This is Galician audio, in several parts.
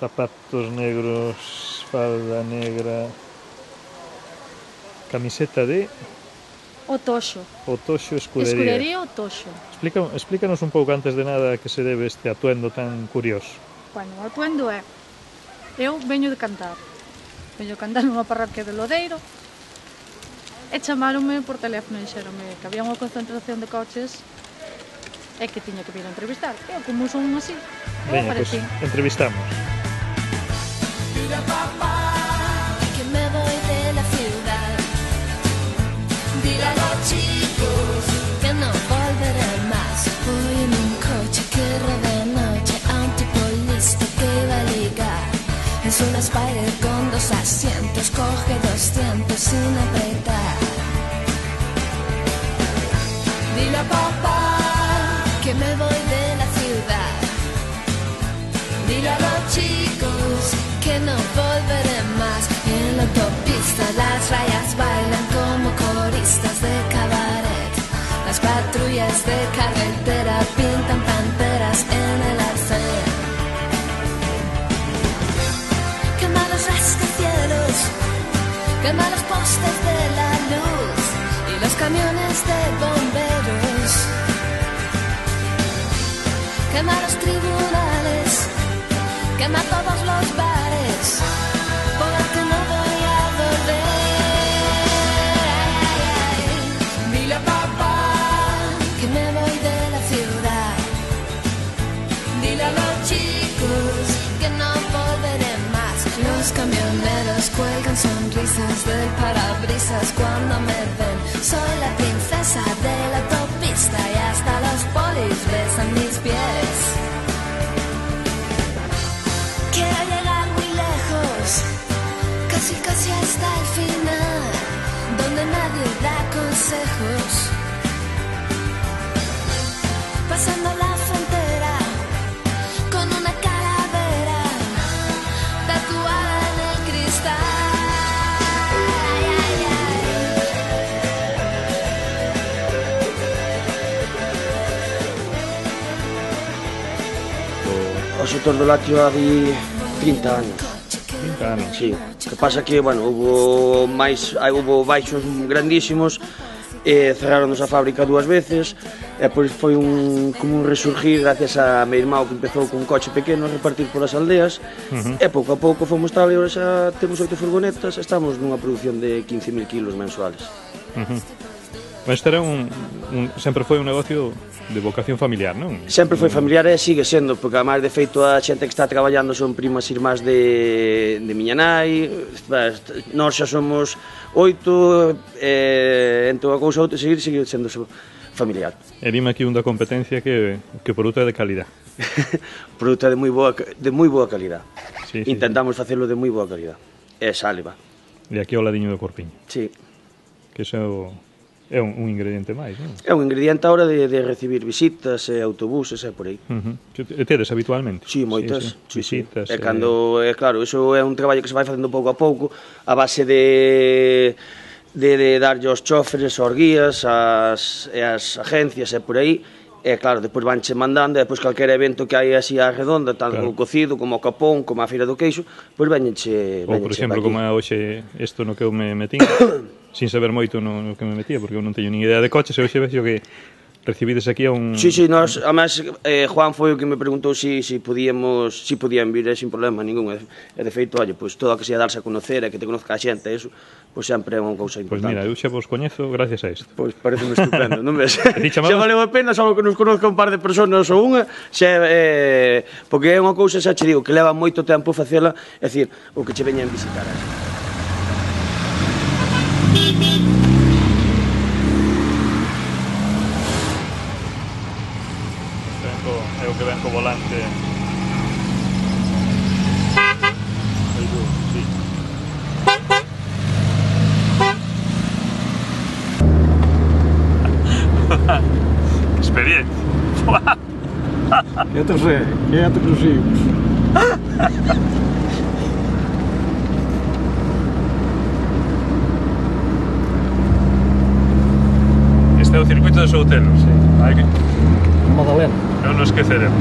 zapatos negros, falda negra, camiseta de O Toxo. Escudería. Escudería O Toxo. Explícanos un pouco antes de nada a que se debe este atuendo tan curioso. Bueno, o atuendo é... Eu veño de cantar. Veño de cantar nunha parroquia de Lodeiro e chamaronme por teléfono e dixeronme que había unha concentración de coches e que tiña que vir a entrevistar. Eu, como son así, eu Veña, aparecí. pues entrevistamos. Que me voy de la ciudad. Dile a los chicos que no volveré más. Voy en un coche que roba de noche a un tipo listo que iba a ligar. Es un Spider con 2 asientos, coge 200 sin apretar. Dile a papá que me voy de la ciudad. Dile a los chicos que no volveré más. En la autopista las rayas bailan como coristas de cabaret. Las patrullas de carretera pintan panteras en el arcén. Quema los rascacielos, quema los postes de la luz y los camiones de bomberos. Quema los tribunales, quema todos los bares, porque no voy a volver. Dile a papá que me voy de la ciudad. Dile a los chicos que no volveré más. Los camioneros cuelgan sonrisas del parabrisas cuando me ven. Soy la princesa de la autopista y hasta los polis besan mis pies. Quiero llegar muy lejos, casi casi hasta el final, donde nadie da consejos. Pasando la frontera con una calavera tatuada en el cristal. Ay, ay, ay. O sector do lácteo há 30 anos. 30 anos. Sí. Que pasa que, bueno, hubo baixos grandísimos e cerraronnos a fábrica 2 veces e pois foi como un resurgir gracias a meu irmão que empezou con un coche pequeno a repartir polas aldeas e pouco a pouco fomos tal e agora xa temos 8 furgonetas e estamos nunha produción de 15.000 kilos mensuales. Mas este era sempre foi un negocio de vocación familiar, non? Sempre foi familiar e sigue sendo, porque además de feito a xente que está traballando son primas irmás de miña nai, nós xa somos 8, entón a cousa outra seguir sendo familiar. E dime aquí un da competencia que o produto é de calidad. O produto é de moi boa calidad. Sí, intentamos facelo de moi boa calidad. E sale, va. E aquí ao ladiño do Corpiño. Sí. Que iso é un ingrediente máis, non? É un ingrediente a hora de recibir visitas e autobuses e por aí. E tedes habitualmente? Sí, moitas. Sí. Visitas. E cando, claro, iso é un traballo que se vai facendo pouco a pouco, a base de darlle aos choferes, aos guías, as agencias e por aí, e claro, depois vanche mandando, e depois calquera evento que hai así á redonda, tanto o cocido, como o capón, como a feira do queixo, pois veñenche ou, por exemplo, como é hoxe isto no que eu me metín, sin saber moito no que me metía, porque eu non teño nin idea de coches, e hoxe vexo que recibides aquí a un... Sí, nós, además, Juan foi o que me preguntou si podían vir, sin problema ningún, e de feito, olha, pois todo o que sea darse a conocer, e que te conozca a xente, eso, pois sempre é unha cousa importante. Pois mira, eu xa vos coñezo gracias a isto. Pois pareceme estupendo, non ves? Xa valeu a pena, só que nos conozca un par de personas ou unha, porque é unha cousa, xa che digo, que leva moito tempo facela, é dicir, o que che veñan visitar a xente. É o que ven co volante. Sí. Experiencia. Это же, я так жив. Este é o circuito de Soutelo, sí. Madalena. Non nos esqueceremos.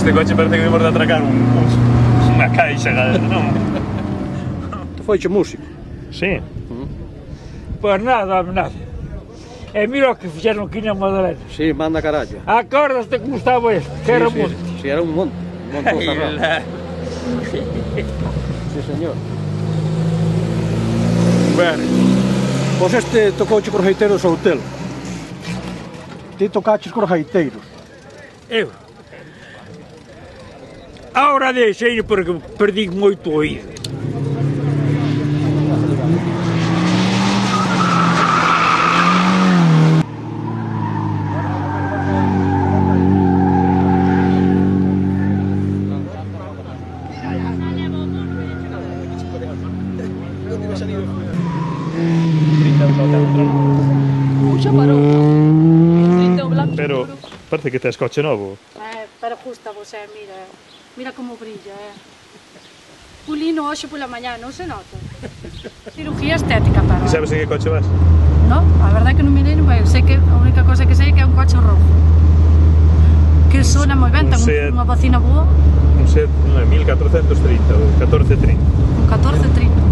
Este coche parece que debemos de atracar unha caixa, non? Tu foiche músico? Sí. Pois nada, nada. E mira o que fixeron aquí na Madalena. Sí, manda carallo. Acordaste como estaba isto? Que era un monte. Sí, era un monte. Un montón cerrado. Sí, señor. Bueno, Pois este tocouche cos gaiteiros ao hotel. Ti tocaches cos gaiteiros. eu. Ahora deixei porque perdi moito oído. Puxa parou. Trinta blanco. Pero parece que tes coche novo. Pero justa você, mira como brilla, Pulino hoxe pola mañá, non se nota. Cirugía estética, pero... E sabes en que coche vas? No, a verdade é que non mirei, non vai. Sei que a única cosa que sei é que é un coche rojo. Que sona moi ben, ten unha bocina boa. Un Seat 1430 ou 1430. Un 1430.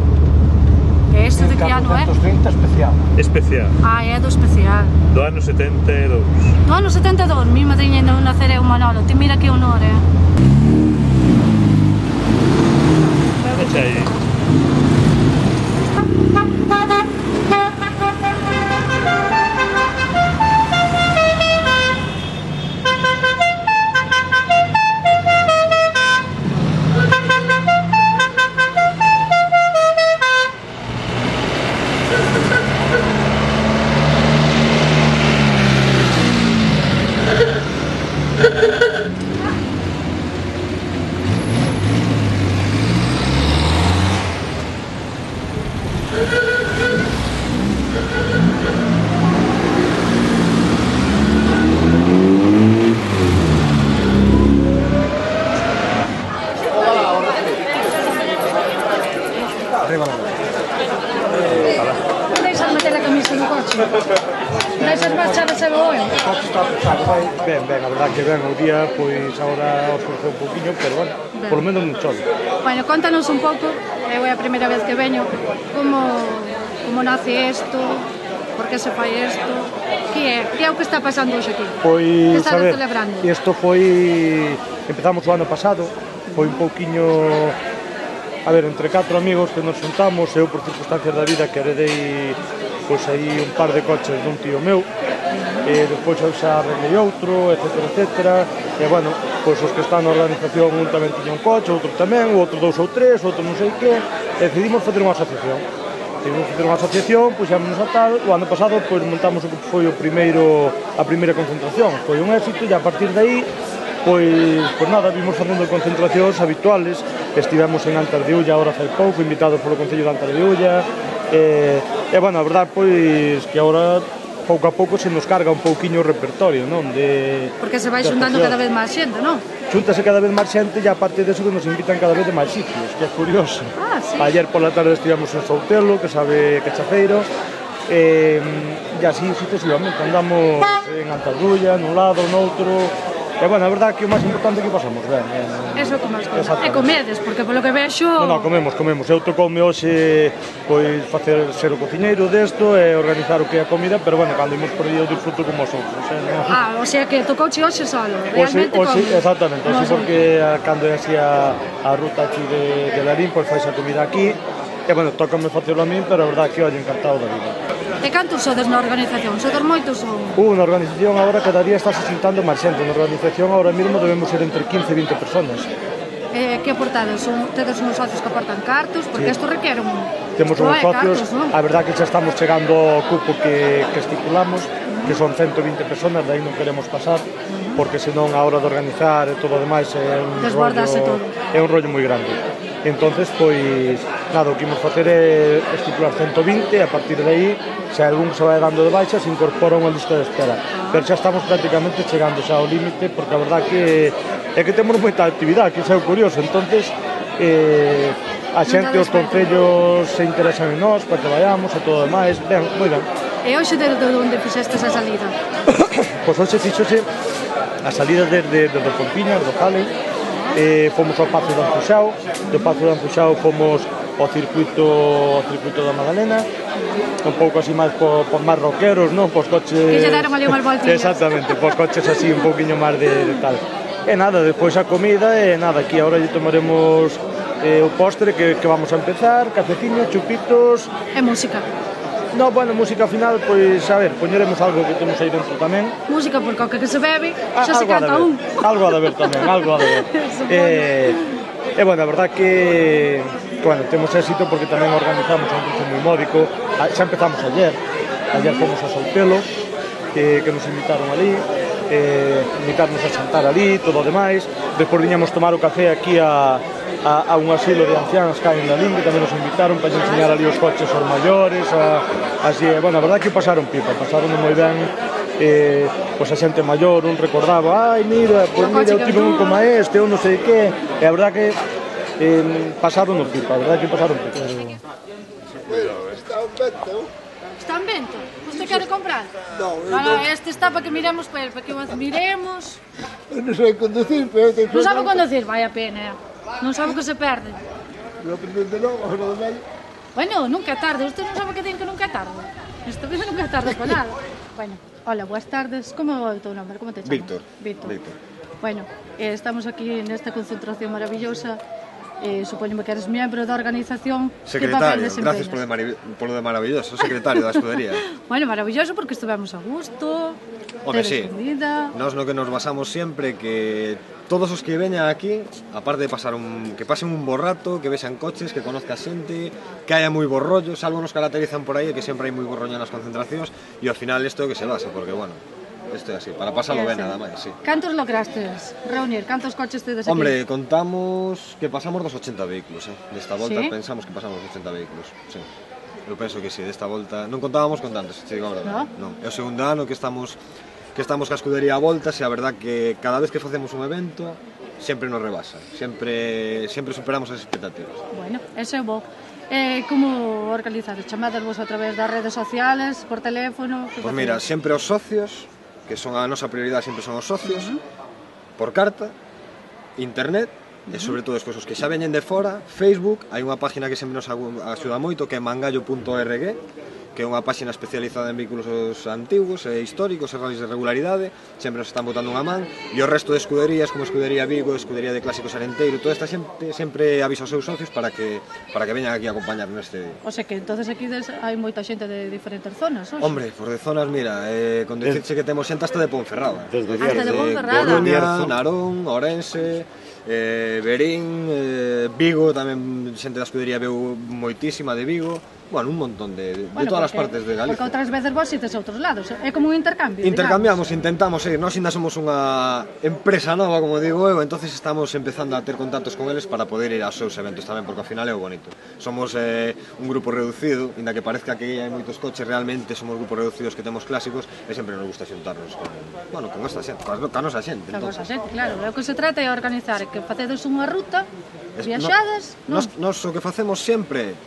E este de que ano é? 430 especial. Especial. Ah, é do especial. Do ano 72. Do ano 72, mi madriña non nacer é un Manolo. Ti mira que honor, Echa aí. Deixas meter a camisa no coche. Deixas marchar a cebo hoy. O coche está pesado, vai ben, a verdad que ben o día, pois agora oscurece un poquinho, pero bueno, polo menos non chove. Bueno, contanos un pouco, é a primeira vez que veño, como nace isto, por que se fai isto, que é o que está pasando hoxe aquí? Que Pois, está a ver, celebrando? isto foi... Empezamos o ano pasado, foi un pouquiño... A ver, entre 4 amigos que nos juntamos, eu por circunstancias da vida que heredei pois aí un par de coches dun tío meu, e despois eu xa arreglei outro, etcétera, etcétera, e bueno, pois os que están na organización un tamén tiña un coche, outro tamén, o outro 2 ou 3, outro non sei que, e decidimos facer unha asociación. Decidimos facer unha asociación, puxámonos a tal, o ano pasado pois montamos o que foi a primeira concentración, foi un éxito, e a partir de aí pois nada, vimos facendo concentracións habituales, estivemos en Antas de Ulla agora fai pouco, invitados polo Concello de Antas de Ulla, e bueno, a verdade pois que agora pouco a pouco se nos carga un pouquiño o repertorio, non? Porque se vai xuntando cada vez máis xente, non? Xuntase cada vez máis xente e aparte deso que nos invitan cada vez de máis sitios, que é curioso. Ah, sí. Ayer pola tarde estivemos en Soutelo, que sabe que é chafeiro, e así sucesivamente, andamos en Antardulla, nun lado, noutro. E bueno, a verdade que o máis importante é que pasamos ben. Eso como as cousas. E comedes, porque polo que vexo... Non, comemos. Eu tocoume hoxe pois facer ser o cociñeiro desto e organizar o que é a comida, pero bueno, cando imos por aí eu disfruto como os outros. Ah, o sea que tocouche hoxe solo, realmente hoxe, como... exactamente, hoxe porque cando é así a ruta aquí de Larín, pois fais a comida aquí, e bueno, tócame facelo a min, pero a verdade que ollo encantado da vida. E cantos sodes na organización? Sodes moitos ou...? Na organización agora cada día está se sentando máis xente. Na organización agora mesmo debemos ser entre 15 e 20 personas. Que aportades? Tedes uns socios que aportan cartos? Porque isto requiere un... Temos uns socios, cartos, ¿no? A verdade que xa estamos chegando ao cupo que estipulamos, que son 120 personas, de aí non queremos pasar, porque senón a hora de organizar e todo o demais é un rollo moi grande. Entonces, pois, nada, o que imos facer é estipular 120, e a partir de aí, se algún que se vai dando de baixa, se incorpora unha lista de espera. Pero xa estamos prácticamente chegando xa ao límite, porque a verdade que é que temos moita actividade, que xa é curioso. Entonces, a xente, os concellos se interesan en nós, para que vayamos e todo o demais. Ben, moi ben. E hoxe de onde fixestes a salida? Pois hoxe fixose a salida desde do Pompiñas, do Jale, fomos ao Pazo de Anfuxao, do Pazo de Anfuxao fomos ao circuito da Madalena, un pouco así máis máis rockeros, non? Pos coches... Que lle deron ali unhas voltiñas. Exactamente, pos coches así un pouquiño máis de tal. E nada, despois a comida, e nada, aquí agora lle tomaremos o postre que vamos a empezar, cafeciño, chupitos... E música. No, bueno, música final, pois, a ver, poñeremos algo que temos aí dentro tamén. Música, porque o que se bebe, xa se canta un. Algo a de ver tamén, algo a de ver. E, bueno, a verdad que bueno, temos éxito porque tamén organizamos un curso moi módico. Xa empezamos ayer fomos a Soltelo, que nos invitaron ali, invitarnos a xantar ali, todo o demais. Despois viñamos tomar o café aquí a un asilo de ancianos que hai en Lalín, que tamén nos invitaron para enseñar ali os coches aos maiores, así, bueno, a verdad que pasaron pipa, pasaron moi ben, pois a xente maior, un recordaba, ai, mira, pois mira, eu tive un como este, ou non sei que, e a verdad que pasaron o pipa, a verdad que pasaron pipa. Está en vento? Usted quere comprar? Non, este está para que miremos para que o admiremos. Eu non sei conducir, pero eu tenho que... Non sabe conducir, vai a pena, non sabe que se perde. Non aprendente logo, agora de medio. Bueno, nunca é tarde, usted non sabe que ten que nunca é tarde. Esta vez nunca é tarde para nada. Bueno, hola, boas tardes, como é o teu nome? Como te chamas? Víctor. Bueno, estamos aquí nesta concentración maravillosa. Supoño que eres miembro da organización. Secretario, gracias por lo de maravilloso, secretario da escudería. Bueno, maravilloso porque estivemos a gusto. Home, sí, nos no que nos basamos sempre que todos os que veñan aquí, aparte de que pasen un bo rato, que vexan coches, que conozca xente, que haya moi bons rollos. Algo nos caracterizan por aí que sempre hai moi bo rollo nas concentracións, e ao final isto é o que se basa, porque bueno, isto é así, para pasarlo ben nada máis, sí. Cantos lograstes reunir? Cantos coches tedes aquí? Hombre, contamos que pasamos dos 80 vehículos, desta volta ¿Sí? Pensamos que pasamos dos 80 vehículos, sí. Eu penso que sí, desta volta non contábamos con tantos, te digo a verdade. Non. É o segundo ano que estamos ca escudería a voltas, e a verdad que cada vez que facemos un evento sempre nos rebasa, sempre superamos as expectativas. Bueno, ese é bo. Como organizades? Chamadas vos a través das redes sociales, por teléfono? Pois mira, sempre os socios, que son a nosa prioridade, sempre son os socios, por carta, internet, e sobre todo despois os que xa veñen de fora, Facebook, hai unha página que sempre nos axuda moito, que é mangallo.org, que é unha página especializada en vehículos antigos e históricos e rallies de regularidade, sempre nos están botando unha man, e o resto de escuderías, como Escudería Vigo, Escudería de Clásicos Arenteiro, toda esta xente sempre avisa aos seus socios para que veñan aquí a acompañar neste día. O sea que entonces aquí hai moita xente de diferentes zonas, oxe? Hombre, por de zonas, mira, con decirche que temos xente hasta de Ponferrada. Hasta de Ponferrada. Coruña, Narón, Ourense, Verín, Vigo, tamén xente da escudería veu moitísima de Vigo. Bueno, un montón de todas as partes de Galicia. Porque outras veces vos ites a outros lados, é como un intercambio. Intercambiamos, intentamos ir, nós ainda somos unha empresa nova, como digo eu, entonces estamos empezando a ter contactos con eles para poder ir aos seus eventos tamén, porque ao final é o bonito. Somos un grupo reducido, inda que parezca que hai moitos coches, realmente somos grupos reducidos que temos clásicos, e sempre nos gusta xuntarnos con esta xente, con a nosa xente. Con a nosa xente, claro, o que se trata é organizar que facedes unha ruta, viaxades, non? Nos o que facemos sempre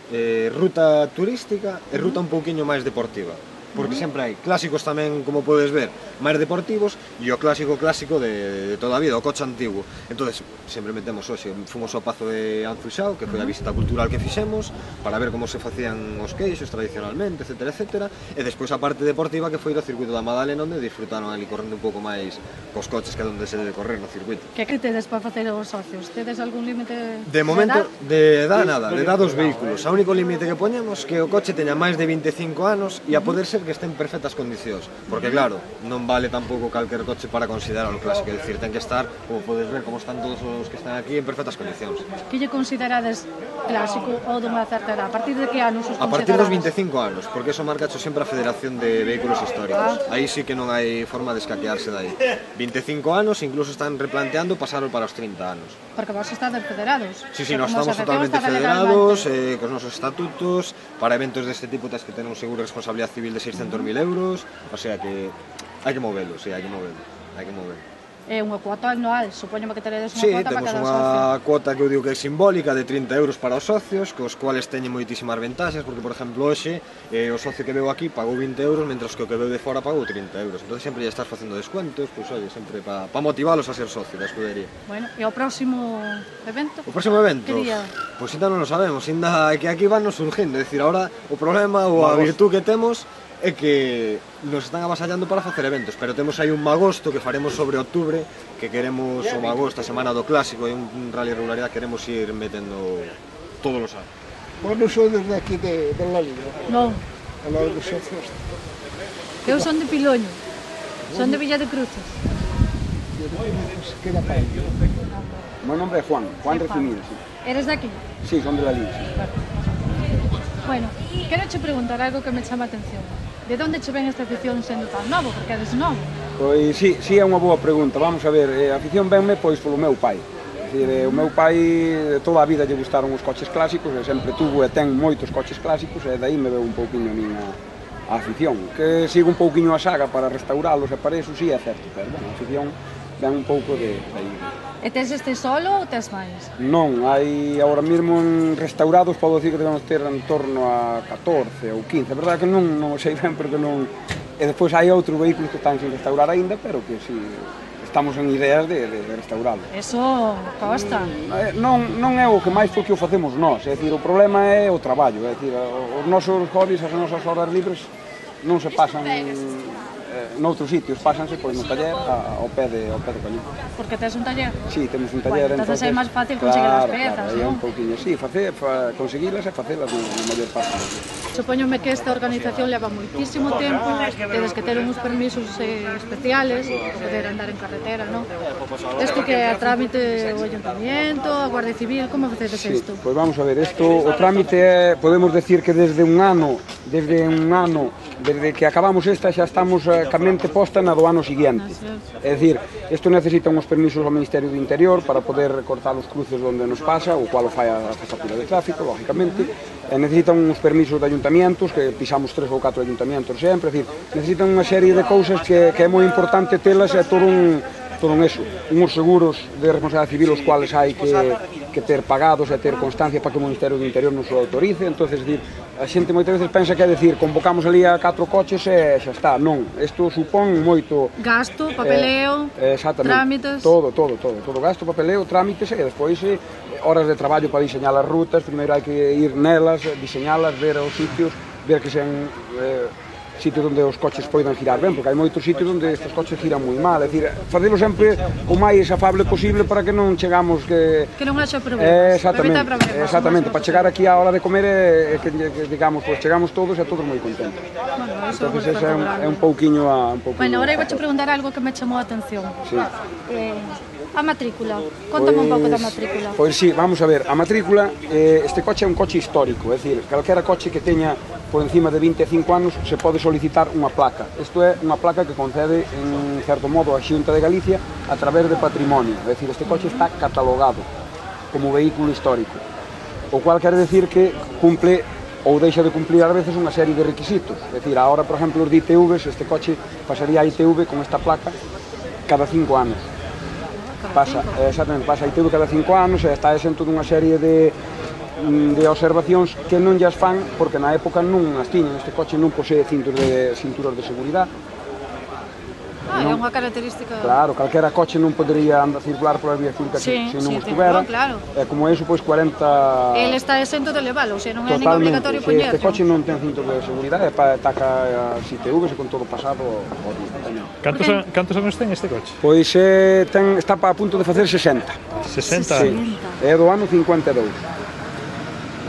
ruta turística e ruta un pouquiño máis deportiva, porque sempre hai clásicos tamén, como podes ver, máis deportivos, e o clásico de toda a vida, o coche antigo. Entonces, sempre metemos hoxe, fomos ao Pazo de Anfuxao, que foi a visita cultural que fixemos, para ver como se facían os queixos tradicionalmente, etcétera, etcétera, e despois a parte deportiva, que foi do circuito da Madalena, onde disfrutaron ali correndo un pouco máis cos coches, que é onde se debe correr no circuito. Que tedes para facer os socios? Tedes algún límite de momento, de edad nada, de edad dos vehículos. O único límite que poñemos que o coche teña máis de 25 anos e a poder ser que este en perfectas condicións, porque claro, non vale tampouco calquer coche para considerar o clásico, é dicir, ten que estar, como podes ver, como están todos os que están aquí, en perfectas condicións. Que lle considerades clásico ou dunha certa edad? A partir de que anos os considerades? A partir dos 25 anos, porque eso marca sempre a Federación de Vehículos Históricos. Aí sí que non hai forma de escaquearse dai. 25 anos, incluso están replanteando pasarlo para os 30 anos. Porque vos estades federados. Sí, nós estamos totalmente federados, cos nosos estatutos, para eventos deste tipo tens que tener un seguro de responsabilidade civil de 600.000 euros, o sea que hai que movelo, sí, hai que movelo. É unha cuota anual, supoño que teredes unha Sí, cuota para temos cada unha socio. cuota que eu digo que é simbólica de 30 euros para os socios, cos cuales teñen moitísimas ventaxas, porque, por exemplo, hoxe o socio que veu aquí pagou 20 euros, mentras que o que veu de fora pagou 30 euros. Entón sempre ya estás facendo descuentos, pois, oye, sempre para motivalos a ser socio da escudería. Bueno, e o próximo evento? O próximo evento? Que día? Pois ainda non o sabemos, ainda que aquí van nos surgindo, é dicir, ahora o problema ou a virtud que temos é que nos están avasallando para facer eventos, pero temos aí un magosto que faremos sobre outubro, que queremos o magosto, a semana do clásico, e un rally regularidade, queremos ir metendo todos os anos. Vos non sodes de aquí de la Liga, Non, a lado dos socios. eu son de Piloño, son de Villa de Cruces. Pues queda para ello. Mi nombre es Juan Recimil, sí. Eres de aquí? Sí, son de la Liga, sí. Bueno, quero che preguntar algo que me chama a atención. De onde che ven esta afición sendo tan novo? Porque eres novo. Pois sí, é unha boa pregunta. Vamos a ver, a afición venme pois polo meu pai. É dicir, o meu pai toda a vida lle gustaron os coches clásicos, e sempre tuvo e ten moitos coches clásicos, e daí me veu un pouquiño a min a afición. Que sigo un pouquiño a saga para restauralos e para eso, sí, é certo, pero bueno, a afición ven un pouco de aí. E tes este solo ou tes máis? Non, hai agora mesmo en restaurados, podo dicir que debemos ter en torno a 14 ou 15, a verdade que non sei ben porque non... E despois hai outros vehículos que están sin restaurar aínda, pero que si estamos en ideas de restauralo. Eso costa. Non é o que máis porque o facemos nós, é dicir, o problema é o traballo, é dicir, os nosos hobbies, as nosas horas libres non se pasan noutros sitios, pásanse pois no taller ao pé de cañón. Porque tes un taller? Sí, temos un taller. Bueno, entonces é máis fácil conseguir as pezas, claro, non? Un pouquinho, sí, conseguilas e facelas na maior parte. Supoñome que esta organización leva moitísimo tempo, tedes que ter uns permisos especiales para poder andar en carretera, non? Isto que é a trámite o Ayuntamiento, a Guardia Civil, como facedes isto? Pois vamos a ver, o trámite é, podemos decir que desde un ano, desde que acabamos esta xa estamos carmente posta na do ano seguinte. É dicir, isto necesita uns permisos ao Ministerio do Interior para poder cortar os cruces onde nos pasa, o cual o fai a Jefatura de Tráfico, lógicamente, e necesitan uns permisos de ayuntamientos, que pisamos 3 ou 4 ayuntamientos sempre, é dicir, necesitan unha serie de cousas que é moi importante telas, é todo un eso, uns seguros de responsabilidade civil os cuales hai que ter pagados e ter constancia para que o Ministerio do Interior nos o autorice. Entonces, dir, a xente moitas veces pensa que é decir, convocamos ali a 4 coches e xa está. Non, isto supón moito gasto, papeleo, trámites, todo gasto, papeleo, trámites e despois horas de traballo para diseñar as rutas. Primeiro hai que ir nelas, diseñalas, ver os sitios, ver que sean sitios onde os coches poidan girar ben, porque hai moitos sitios onde estes coches giran moi mal, é dicir, facelo sempre o máis afable posible para que non chegamos que non haxa problemas. Exactamente, para chegar aquí á hora de comer e que digamos, pois chegamos todos e todos moi contentos. Bueno, eso entonces é un pouquiño Bueno, agora vou preguntar algo que me chamou a atención. Sí. A matrícula, contame un pouco da matrícula. Pois sí, vamos a ver, a matrícula, este coche é un coche histórico, é dicir, calquera coche que teña por encima de 25 anos se pode solicitar unha placa. Isto é unha placa que concede, en certo modo, a Xunta de Galicia a través de patrimonio, é dicir, este coche está catalogado como vehículo histórico, o cual quere decir que cumple ou deixa de cumplir ás veces unha serie de requisitos. É dicir, agora, por exemplo, os de ITVs, este coche pasaría a ITV con esta placa cada 5 anos. Pasa a ITV cada 5 anos e está exento dunha serie de observacións que non llas fan porque na época non as tiñan. Este coche non posee cinturas de seguridade. É unha característica... Claro, calquera coche non podería andar circular pola vía pública se non estuvera. E como eso, pois 40... Ele está exento de levalo, non é nin obligatorio poñerlo. Este coche non ten cinto de seguridade, taca as ITVs e con todo pasado o día. Cantos anos ten este coche? Pois está a punto de facer 60. 60 anos? É do ano 52.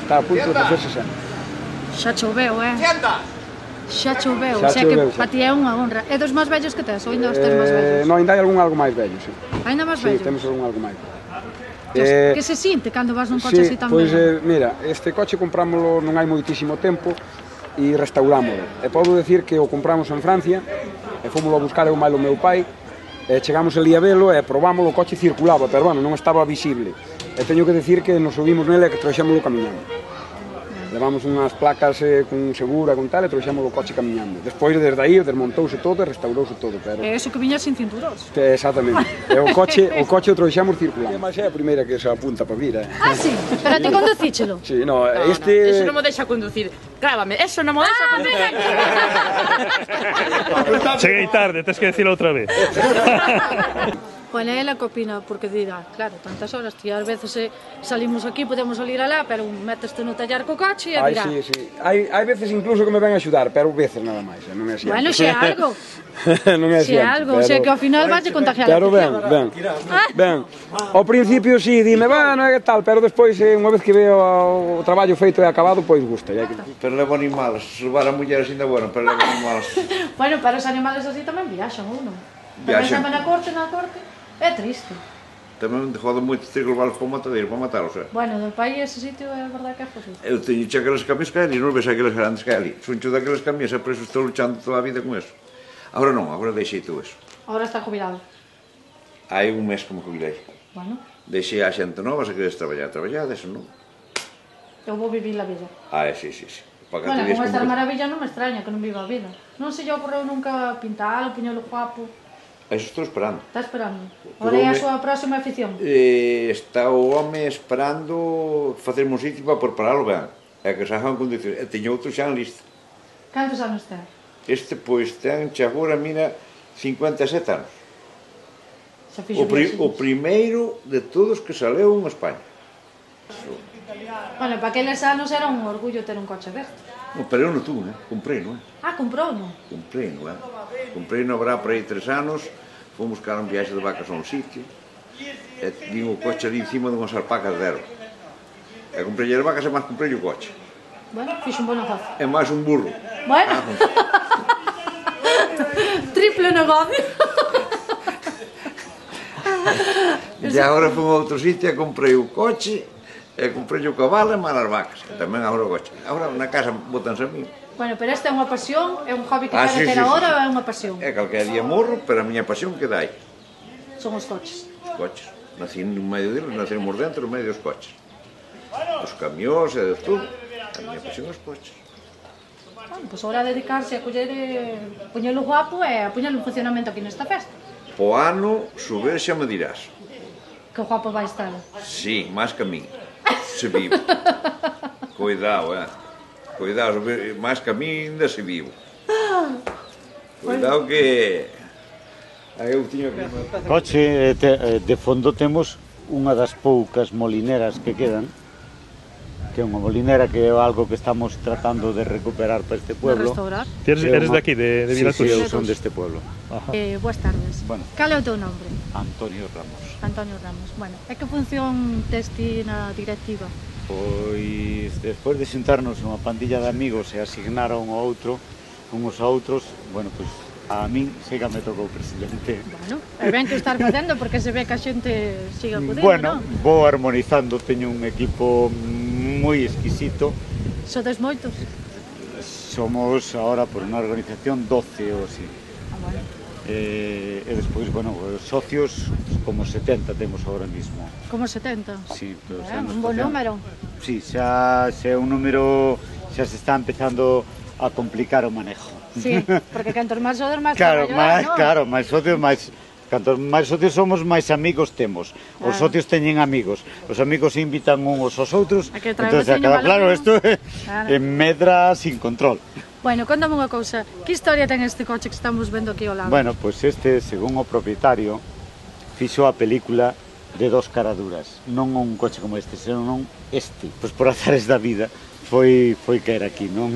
Está a punto de facer 60. Xa choveu, Xa choveu, o sea que para ti é unha honra. É dos máis vellos que tes, ou ainda os tes máis vellos? Non, ainda hai algo máis vello, sí. Ainda máis vello? Sí, temos algo máis vello. Que se sinte cando vas nun coche así tan vello? Pois, mira, este coche comprámoslo non hai moitísimo tempo e restaurámoslo. E podo decir que o compramos en Francia, e fomoslo a buscar eu máis o meu pai, e chegamos ali a velo e probámoslo, o coche circulaba, pero bueno, non estaba visible. E teño que decir que nos subimos nele e que traxémoslo camiñando. Levamos unhas placas con segura, con tal, e trouxemos o coche camiñando. Despois, desde aí, desmontouse todo e restaurouse todo, pero... É eso que viña sin cinturóns. Exactamente. E o coche o trouxemos circulando. E máis é a primeira que se apunta para vir, Ah, sí? Pero te conducíchelo? Sí, no, Eso non me deixa conducir. Grábame, eso non me deixa conducir. Cheguei tarde, tens que decirlo outra vez. Bueno, ela que opina, porque dirá, claro, tantas horas, tí ás veces salimos aquí, podemos salir alá, pero meteste no tallar co coche e dirá. Sí, sí. Hai veces incluso que me ven a axudar, pero veces nada máis, non é sempre. Bueno, xe algo. Non é xe sempre. algo, xe que ao final valle contagiar a Pero ben. Ao principio sí, dime, bueno, é tal, pero despois, unha vez que veo o traballo feito e acabado, pois gusta. Pero levo animales, levar a muller así de bueno, pero levo animales. Bueno, pero os animales así tamén viaxan, ou non? Viaxan. Tamén na corte, é triste. Tamén jode moito ter que levarlos para o matadeiro, para matalos, Bueno, do país ese sitio é verdade que é posible. Eu teño aqueles camións que hai ali, non ves aqueles grandes que hai ali. Soncho daqueles camións, e por eso estou luchando toda a vida con eso. Agora non, agora deixei todo eso. Agora está jubilado. Hai un mes que me jubilei. Bueno. Deixei a xente nova, se queres traballar, deso non. Eu vou vivir a vida. Sí. Bueno, con esta maravilla non me extraña que non viva a vida. Non se lle ocorreu nunca pintalo, puñelo guapo. Eso estou esperando. Está esperando. Ahora é a súa próxima afición. Está o home esperando facerme un sitio para prepararlo ben. É que se hagan condicións. E teño outro xa en lista. Cantos anos ten? Este, pois, ten agora, mira, 57 anos. O primeiro de todos que saleu en España. Bueno, para aqueles anos era un orgullo ter un coche verde. No, pero eu non tuve, comprei, non é? Comprou, non? Comprei, non é? Comprei no habrá por aí 3 anos, fomos buscar un viaxe de vacas a un sitio, e vim o coche ali encima dunhas alpacas de erva. E comprei as vacas e máis comprei o coche. Bueno, fixo un bon negocio. E máis un burro. Bueno. Triple negocio. E agora fomos a outro sitio e comprei o coche, e comprei o cabalo e máis as vacas. E tamén agora o coche. Agora na casa botanse a mí. Bueno, pero esta é unha pasión, é un hobby que quere ter agora ou é unha pasión? É calquera día morro, pero a miña pasión queda aí. Son os coches. Os coches. Nací no medio deles, nacemos dentro, no medio dos coches. Os camións e de todo. A miña pasión é os coches. Bueno, pois agora dedicarse a coller poñelo guapo e a poñelo en funcionamento aquí nesta festa. Po ano, subir xa me dirás. Que guapo vai estar. Sí, máis que a min. Se vivo. Cuidado, Cuidado, máis que a min ainda se vivo. Cuidado que... Eu tiño que... Coche, de fondo temos unha das poucas molineras que quedan, que é unha molinera que é algo que estamos tratando de recuperar para este pueblo. De restaurar. Eres de aquí, de Vilatús? Sí, eu son deste pueblo. Boas tardes. Bueno. Cal é o teu nombre? Antonio Ramos. Antonio Ramos. Bueno, e que función tes ti na directiva? Pois, despois de xuntarnos unha pandilla de amigos e asignar a un ao outro, uns a outros, bueno, pois, a min sí que me tocou presidente. Bueno, é ben que estar facendo porque se ve que a xente siga acudindo, bueno, non? vou armonizando, teño un equipo moi exquisito. Sodes moitos? Somos ahora por unha organización 12 ou así. Bueno. E despois, bueno, socios como 70 temos agora mismo. Como 70? Sí, pero un bon número. Sí, xa é un número, xa se está empezando a complicar o manejo. Sí, porque cantos máis sodes, máis claro, traballador, non? Claro, máis socios, máis... Cantos máis socios somos, máis amigos temos. Os socios teñen amigos. Os amigos invitan uns aos outros. Entón, claro, isto é medra sin control. Bueno, contame unha cousa. Que historia ten este coche que estamos vendo aquí ao lado? Bueno, pois este, según o propietario, fixo a película de dos caraduras. Non un coche como este, senón este. Pois por azares da vida foi caer aquí. Non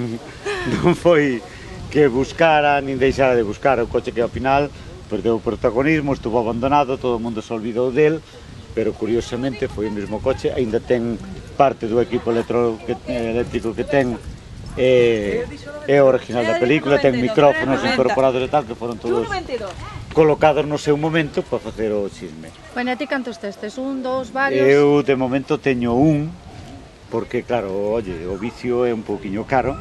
foi que buscara, nin deixara de buscar. O coche que ao final perdeu o protagonismo, estuvo abandonado, todo o mundo se olvidou del, pero curiosamente foi o mesmo coche, aínda ten parte do equipo eléctrico que ten, é o original da película, ten micrófonos incorporados e tal, que foron todos colocados no seu momento para facer o chisme. Bueno, a ti cantos testes? Un, dos, varios? Eu de momento teño un, porque claro, oye, o vicio é un pouquiño caro,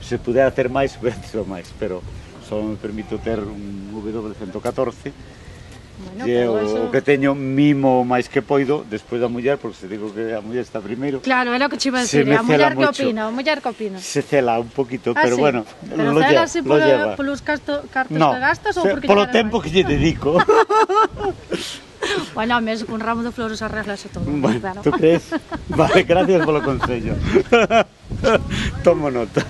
se pudera ter máis, pudera ter máis, pero só me permito ter un W114 Bueno, E pero eso... o que teño mimo máis que poido despois da muller, porque se digo que a muller está primeiro. Claro, era o que che iba a Se decir, me a muller cela que mucho. opina, a muller que opina. Se cela un poquito, Ah, pero sí? bueno, Pero lo cela lleva, así lo lleva. polos cartos No, que gastas ou porque polo lle ganas tempo máis? que lle dedico. Bueno, mes cun ramo de flores arreglase todo. Bueno, claro. tú crees? Vale, gracias polo consello. Tomo nota.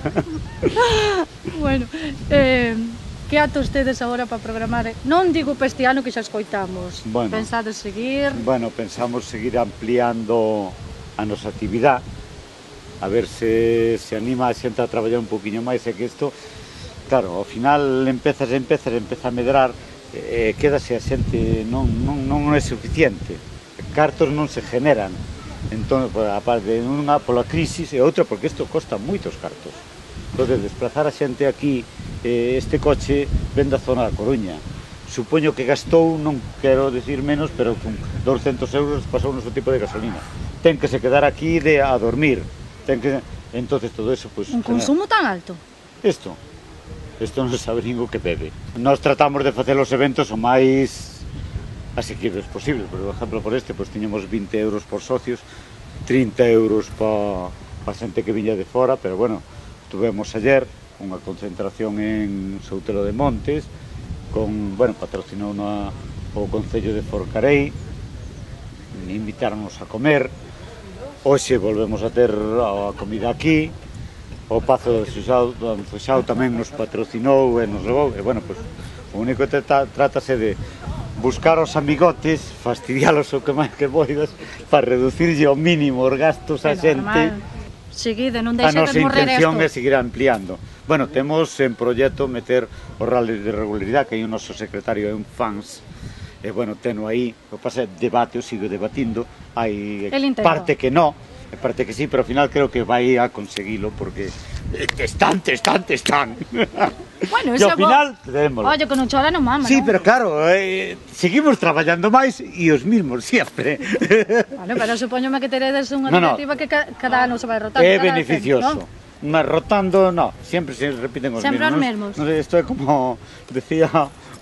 Bueno, que atos tedes agora para programar? Non digo para este ano que xa escoitamos. Bueno. Pensades seguir? Bueno, pensamos seguir ampliando a nosa actividade, a ver se anima a xente a traballar un poquinho máis, e que isto, claro, ao final empeza a medrar, quedase a xente, non é suficiente, cartos non se generan, entón, aparte de unha pola crisis e outra porque isto costa moitos cartos. Entón, desplazar a xente aquí, este coche ven da zona da Coruña. Supoño que gastou, non quero decir menos, pero con 200 euros pasou o noso tipo de gasolina. Ten que se quedar aquí a dormir. Entonces todo eso, pues... Un consumo tan alto? Isto non sabe ningún que bebe. Nós tratamos de facer os eventos o máis asequibles posible. Por exemplo, por este, pues tiñamos 20 euros por socios, 30 euros para xente que viña de fora, pero bueno, tuvemos ayer unha concentración en Soutelo de Montes, patrocinou o Concello de Forcarei, invitáronos a comer. Hoxe volvemos a ter a comida aquí, o Pazo de Anzoxao tamén nos patrocinou e nos levou, e bueno, pues, o único que trátase de buscar os amigotes, fastidialos o que máis que poidas, para reducirlle ao mínimo os gastos a xente. Seguide, non A deixades nosa morrer intención é isto. seguir ampliando. Bueno, temos en proxecto meter os rallies de regularidade, que aí o noso secretario é un fans, e bueno, teno aí, o pasa debate, o sigo debatindo, hai parte que no, e parte que sí, pero ao final creo que vai a conseguilo, porque están. Bueno, e ao final, démolo. Oye, que non chora non mama, Sí, non? pero claro, seguimos traballando máis e os mismos siempre. Bueno, pero supoñome que teredes unha No, no. directiva que cada ano se vai rotando. É cada beneficioso. ¿no? Mas rotando, no, siempre se repiten os Sempre os mesmos. mesmos. Non sei, isto é como decía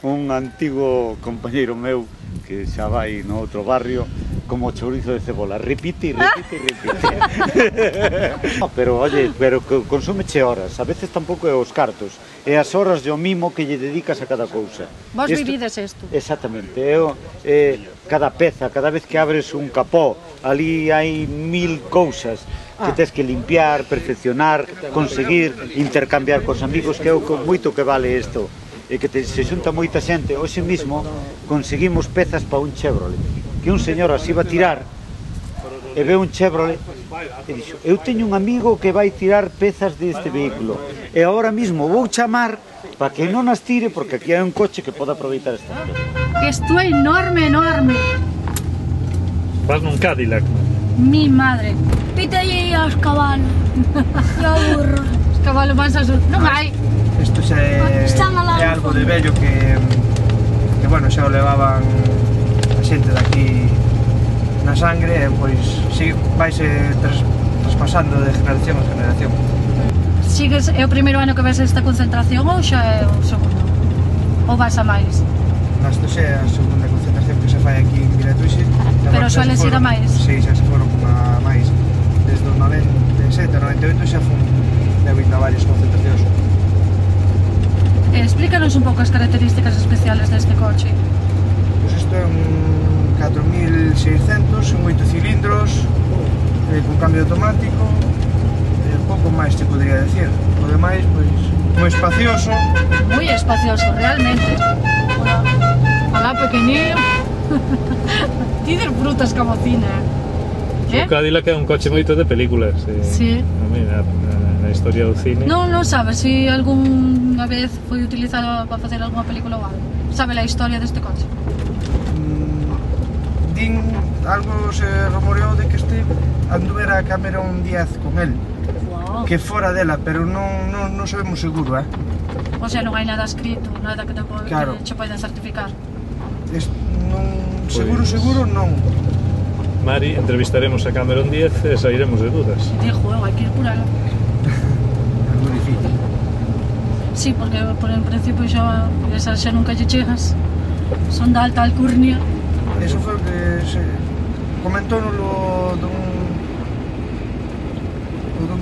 un antigo compañeiro meu que xa vai no outro barrio, como chourizo de cebola, repite. No, pero, oye, consúmeche horas, a veces tampouco é os cartos, é as horas de o mimo que lle dedicas a cada cousa. Vos vivides isto. Exactamente, cada peza, cada vez que abres un capó, ali hai 1000 cousas que tens que limpiar, perfeccionar, conseguir intercambiar cos amigos, que é o moito que vale isto, e que se xunta moita xente. Hoxe mesmo conseguimos pezas para un Chevrolet, que un señor así va a tirar, e ve un Chevrolet e dixo, eu teño un amigo que vai tirar pezas deste vehículo, e agora mesmo vou chamar para que non as tire, porque aquí hai un coche que pode aproveitar estas pezas. Isto é enorme. Vas nun Cadillac. Mi madre. Pítalle aos cabalos e ao burro. Os cabalos van a non hai. Isto xa é algo de vello que bueno, xa o levaban a xente daqui na sangre, e pois vaise traspasando de generación a generación. Sigues, é o primeiro ano que ves esta concentración ou xa é o segundo? Ou vas a máis? Isto xa é a segunda concentración que se fai aquí en Viratuxe. Pero sueles ir a máis? Si, xa se foron a máis. Desde o 97, 98 xa fun a varias concentracións. Explícanos un pouco as características especiales deste coche. Pois isto é un 4600, un 8 cilindros, con cambio automático, e pouco máis te podría decir. O demais, pois, moi espacioso. Moi espacioso, realmente. Olá, pequeniño. Ti disfrutas como cine, O Cadillac é un coche moito de películas. Sí. Na historia do cine. Non sabes se algunha vez foi utilizado para facer algunha película ou algo. Sabe a historia deste coche? Din, algo se rumoreou de que este anduvera a Cameron Díaz con el. Wow. Que fora dela, pero non sabemos seguro, O sea, non hai nada escrito, nada que che poden certificar. Seguro non. Mari, entrevistaremos a Cameron Díaz e sairemos de dudas. Dijo, hai que ir por ela. Algo difícil. Sí, porque por en principio xa nunca lle chegas. son de alta alcurnia. Eso foi o que se comentónolo dun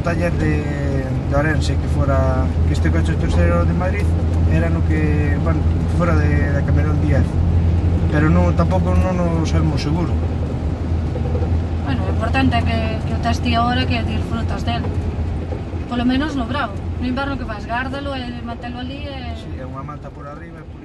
taller de Orense que fora que este coche terceiro de Madrid era no que, bueno, fora de Camerón 10, pero tampouco non nos sabemos seguro. Bueno, o importante é que o tes ti agora que disfrutas del. Polo menos no bravo. No inverno que faz, gárdalo e mantelo ali e... Si, é unha manta por arriba e por